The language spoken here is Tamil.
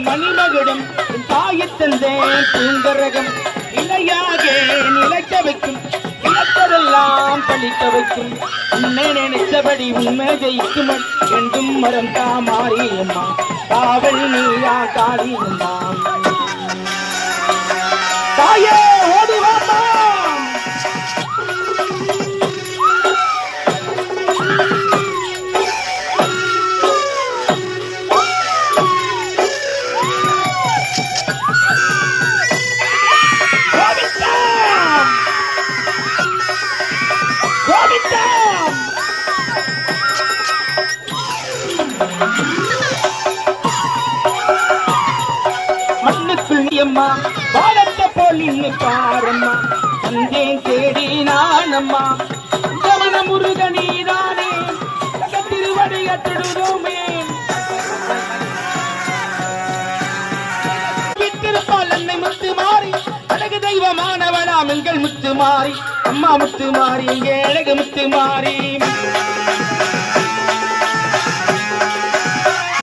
மணிமகுடம் தாயத்தந்தேன் பூங்கரகம் இலையாக நிலைக்க வைக்கும் இழப்பதெல்லாம் பழிக்க வைக்கும் உன்னை நினைச்சபடி உண்மை ஜெயிக்கும் என்றும் மரம் தாமாரியம்மா காவல் நீயா காளியம்மா தாயே ஓடுவாமா மண்ணுக்குள் அம்மா பாலத்தை போல் நின்று பாரம்மா வந்தேன் தேடி நானம்மா கவன முருகனீதானே திருவடியற்றுடுமே வித்திருப்பால் அன்னை முத்து மாறி அழகு தெய்வமானவளாம் எங்கள் முத்து மாறி அம்மா முத்து மாறி எங்க அழகு முத்து மாறி